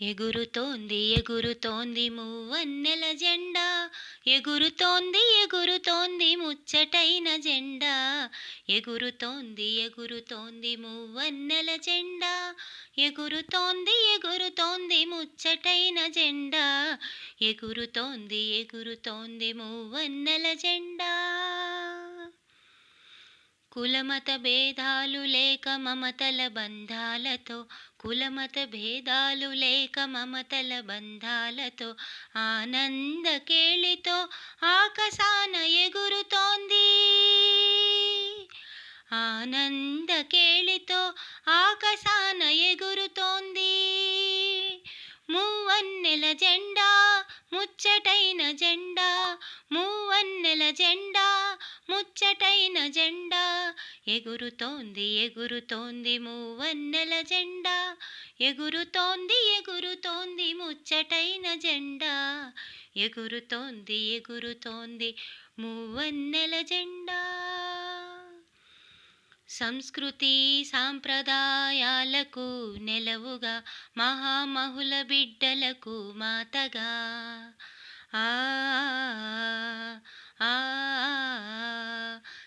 ఎగురుతోంది ఎగురుతోంది మూవన్నెల జెండా, ఎగురుతోంది ఎగురుతోంది ముచ్చటైన జెండా. ఎగురుతోంది ఎగురుతోంది మూవన్నెల జెండా, ఎగురుతోంది ఎగురుతోంది ముచ్చటైన జెండా. ఎగురుతోంది ఎగురుతోంది మూవన్నెల జెండా. కులమత భేదాలు లేక మమతల బంధాలతో, కులమత భేదాలు లేక మమతల బంధాలతో, ఆనంద కేళితో ఆకాశాన ఎగురుతోంది. ఆనంద కేళితో ఆకాశాన ఎగురుతోంది. మూవన్నెల జెండా ముచ్చటైన జెండా, మూవన్నెల జెండా ముచ్చటైన జెండా. ఎగురుతోంది ఎగురుతోంది మూవన్నెల జెండా, ఎగురుతోంది ఎగురుతోంది ముచ్చటైన జెండా. ఎగురుతోంది ఎగురుతోంది మూవన్నెల జెండా. సంస్కృతి సాంప్రదాయాలకు నెలవుగా, మహామహుల బిడ్డలకు మాతగా. ఆ ఆ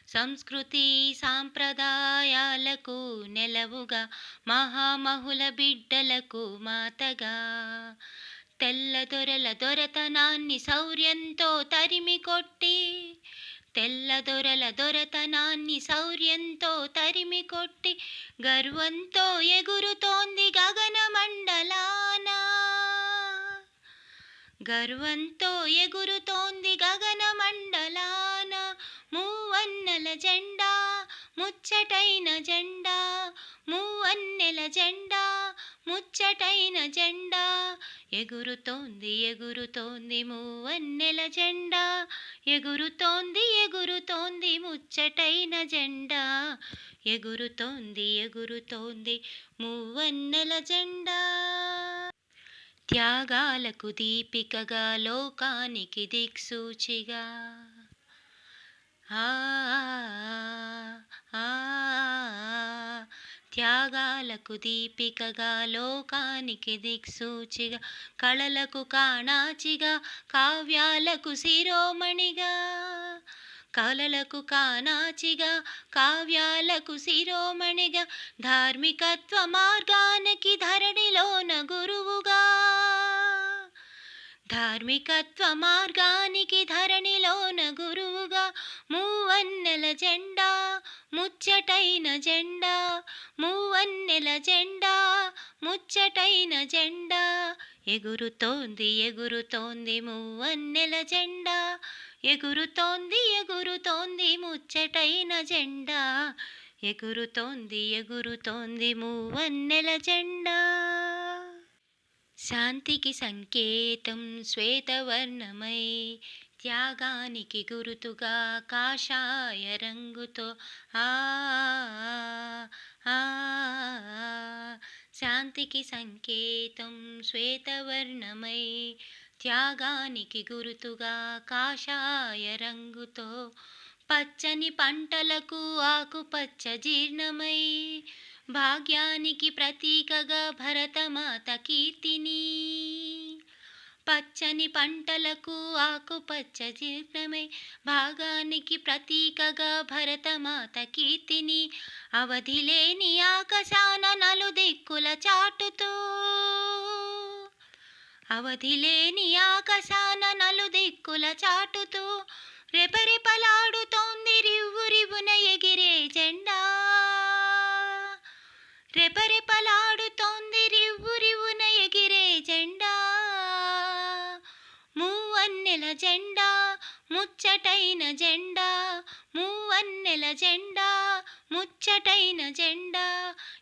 సంస్కృతి సాంప్రదాయాలకు నెలవుగా, మహామహుల బిడ్డలకు మాతగా. తెల్లదొరల దొరతనాన్ని శౌర్యంతో తరిమి కొట్టి, తెల్లదొరల దొరతనాన్ని శౌర్యంతో తరిమి కొట్టి, గర్వంతో ఎగురుతోంది గగన మండలాన. గర్వంతో ఎగురుతోంది గగన మండలాన. మూవన్నెల జెండా ముచ్చటైన జెండా, మూవన్నెల జెండా ముచ్చటైన జెండా. ఎగురుతోంది ఎగురుతోంది మూవన్నెల జెండా, ఎగురుతోంది ఎగురుతోంది ముచ్చటైన జెండా. ఎగురుతోంది ఎగురుతోంది మూవన్నెల జెండా. త్యాగాలకు దీపికగా, లోకానికి దిక్సూచిగా. ఆ ఆ త్యాగాలకు దీపికగా, లోకానికి దిక్సూచిగా, కళలకు కాణాచిగా, కావ్యాలకు శిరోమణిగా. కళలకు కాణాచిగా, కావ్యాలకు శిరోమణిగా, ధార్మికత్వ మార్గానికి ధరణిలోన గురువుగా. ధార్మికత్వ మార్గానికి ధరణిలోన గురువుగా. మూవన్నెల జెండా ముచ్చటైన జెండా, మూవన్నెల జెండా ముచ్చటైన జెండా. ఎగురుతోంది ఎగురుతోంది మూవన్నెల జెండా, ఎగురుతోంది ఎగురుతోంది ముచ్చటైన జెండా. ఎగురుతోంది ఎగురుతోంది మూవన్నెల జెండా. శాంతికి సంకేతం శ్వేతవర్ణమై, త్యాగానికి గురుతుగా కాషాయ రంగుతో. ఆ ఆ శాంతికి సంకేతం శ్వేతవర్ణమై, త్యాగానికి గురుతుగా కాషాయ రంగుతో. పచ్చని పంటలకు ఆకుపచ్చ జీర్ణమై, భాగ్యానికి ప్రతీకగా భరతమాత కీర్తిని. పచ్చని పంటలకు ఆకుపచ్చ జీర్ణమై, భాగానికి ప్రతీకగా భరతమాత కీర్తిని. అవధిలేని ఆకాశాన నలుదిక్కుల చాటుతూ, అవధిలేని ఆకాశాన నలుదిక్కుల చాటుతూ, రెపరెపలాడుతోంది రివ్వు రివ్వున ఎగిరే జెండా. రెపరెపలాడుతోంది రివ్వు రివ్వున ఎగిరే జెండా. మూవన్నెల జెండా ముచ్చటైన జెండా, మూవన్నెల జెండా ముచ్చటైన జెండా.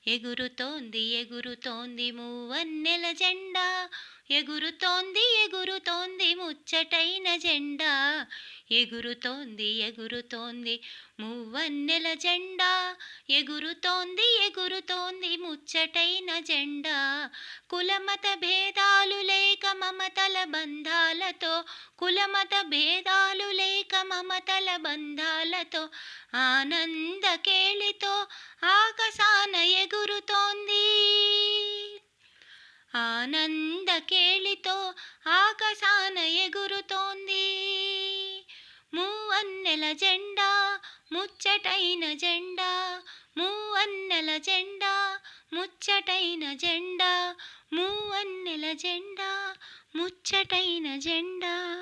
ఎగురుతోంది ఎగురుతోంది మూవన్నెల జెండా, ఎగురుతోంది ఎగురుతోంది ముచ్చటైన జెండా. ఎగురుతోంది ఎగురుతోంది మూవన్నెల జెండా, ఎగురుతోంది ఎగురుతోంది ముచ్చటైన జెండా. కులమత భేదాలు లేక మమతల బంధాలతో, కులమత భేదాలు లేక మమతల బంధాలతో, ఆనంద కేళితో ఆకాశాన ఎగురుతోంది. ఆనంద కేళితో ఆకాశాన ఎగురుతోంది మూవన్నెల జెండా ముచ్చటైన జెండా మూవన్నెల జెండా ముచ్చటైన జెండా మూవన్నెల జెండా ముచ్చటైన జెండా.